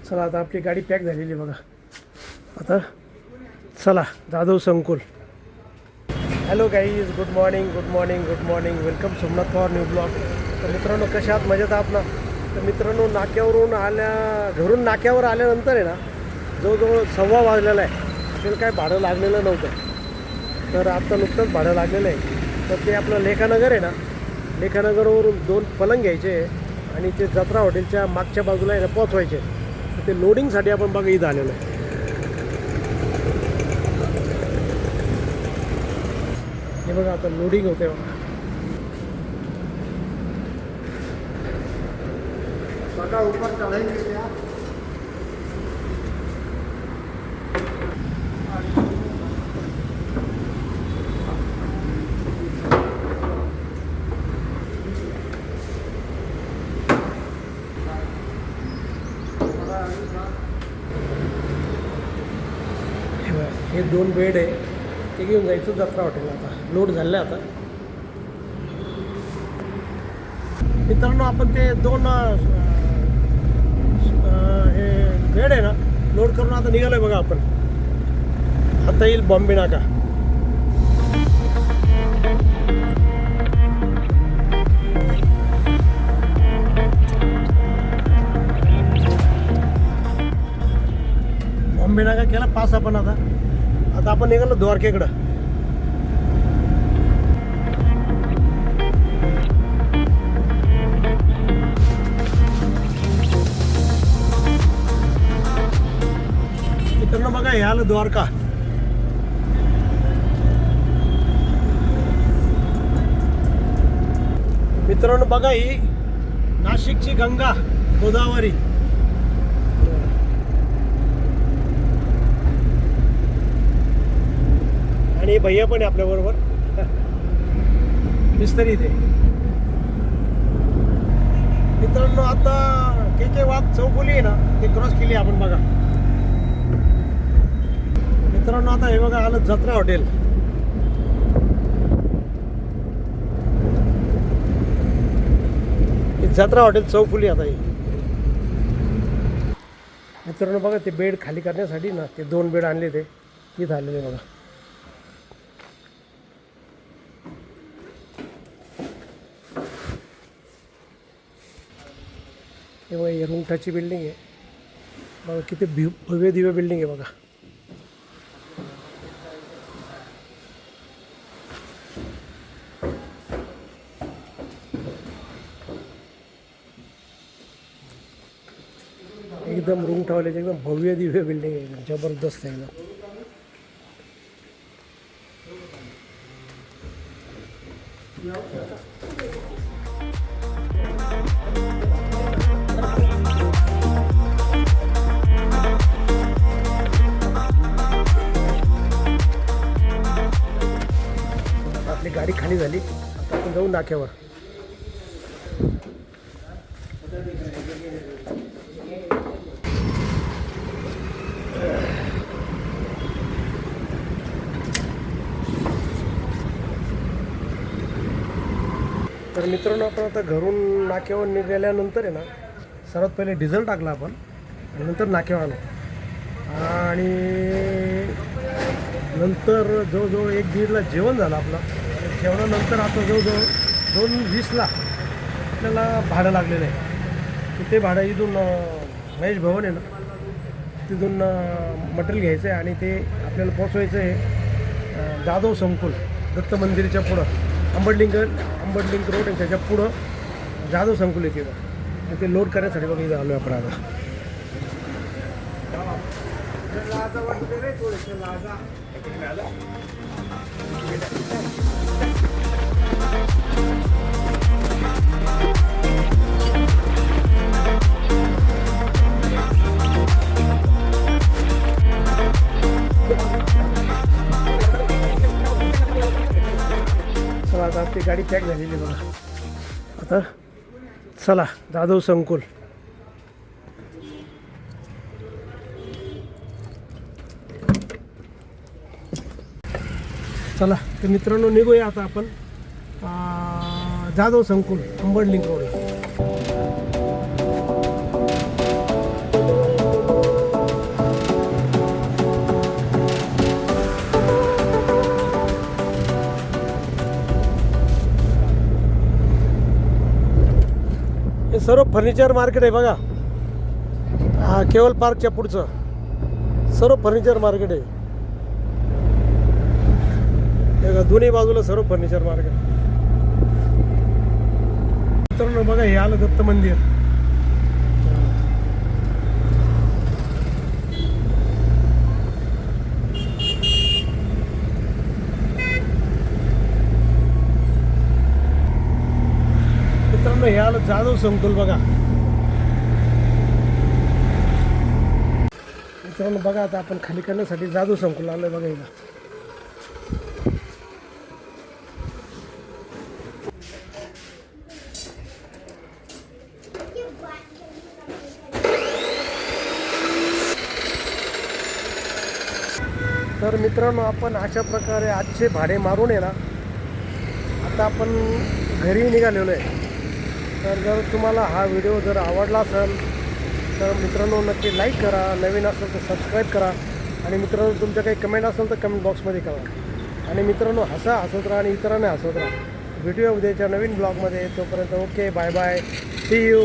चला आता आपली गाडी पॅक झालेली बघा. आता चला जाधव संकुल. Hello guys, good morning good morning good morning. Welcome Somnath Pawar new blog. तर मित्रांनो कशा आहात, मजेत आहात ना? तर मित्रांनो घरून नाक्यावर आल्यानंतर आहे ना जवळजवळ 1:15 वाजलेला आहे. आपल्याला काय भाडं लागलेलं नव्हतं, तर आत्ता नुकतंच भाडं लागलेलं आहे. तर ते आपलं लेखानगर आहे ना, लेखानगरवरून 2 पलंग घ्यायचे आणि ते जत्रा हॉटेलच्या मागच्या बाजूला आहे ना पोचवायचे. तर ते लोडिंगसाठी आपण बघा इथं आलेलो आहे. हे बघा आता लोडिंग होते बघा. ऊपर चढ़ेंगे क्या? हे 2 बेड आहे, ते घेऊन जायचं जत्रा हॉटेलला. आता लोड झालं आहे. आता मित्रांनो आपण ते 2 हे बेड आहे ना लोड करून आता निघालो आहे बघा. आपण आता येईल बॉम्बे नाका. बॉम्बे नाका केला पास आपण. आता आपण निघालो द्वारकेकडं. मित्रांनो बघा हे आलं द्वारका. मित्रांनो बघा ही नाशिकची गंगा गोदावरी. आणि भैया पण आहे आपल्याबरोबर, मिस्त्री इथे. मित्रांनो आता के वाघ चौफुली आहे ना ते क्रॉस केली आपण बघा. मित्रांनो आता हे बघा आलं जत्रा हॉटेल. जत्रा हॉटेल चौफुली. आता हे मित्रांनो बघा ते बेड खाली करण्यासाठी ना ते 2 बेड आणले ते इथं आलेले बघा. हे बघा हे रुंगटाची बिल्डिंग आहे बघा. किती भव्य दिव्य बिल्डिंग आहे बघा. एकदम रूम ठेवल्याची एकदम भव्य दिव्य बिल्डिंग आहे, एकदम जबरदस्त आहे एकदम. आपली गाडी खाली झाली. आता आपण जाऊ नाक्यावर. तर मित्रांनो आपण आता घरून नाक्यावर निघाल्यानंतर आहे ना सर्वात पहिले डिझेल टाकला आपण आणि नंतर नाक्यावर आलो. आणि नंतर जवळजवळ 1-1:30ला जेवण झालं आपलं. जेवणानंतर आता जवळजवळ 2:20ला आपल्याला भाडं लागलेलं आहे. ते भाडं इथून महेश भवन आहे ना तिथून मटेरियल घ्यायचं आहे आणि ते आपल्याला पोचवायचं आहे जाधव संकुल दत्त मंदिराच्या पुढं. अंबडलिंक रोड आहे त्याच्या पुढं जाधव संकुल येते. ते लोड करण्यासाठी बघा इथं आलो आपण आता. चला आता आपली गाडी पॅक झालेली बघा. आता चला जाधव संकुल. चला तर मित्रांनो निघूया आता आपण जाधव संकुल अंबड लिंक रोड. सर्व फर्निचर मार्केट आहे बघा. हा केवल पार्कच्या पुढचं सर्व फर्निचर मार्केट आहे. हे बघा, दोन्ही बाजूला सर्व फर्निचर मार्केट. मित्रांनो बघा, हे आलं दत्त मंदिर. मित्रांनो हे आलं जाधव संकुल बघा. मित्रांनो बघा, आता आपण खाली करण्यासाठी जाधव संकुल आलोय बघा. इथं तर मित्रांनो आपण अशा प्रकारे आजचे भाडे मारून आहे ना, आता आपण घरी निघालेलो आहे. तर जर तुम्हाला हा व्हिडिओ जर आवडला असेल तर मित्रांनो नक्की लाईक करा, नवीन असेल तर सबस्क्राईब करा, आणि मित्रांनो तुमच्या काही कमेंट असेल तर कमेंट बॉक्समध्ये करा. आणि मित्रांनो हसत राहा आणि इतरांना हसवत राहा. व्हिडिओ उद्याच्या नवीन ब्लॉगमध्ये. तोपर्यंत okay, bye bye, see you.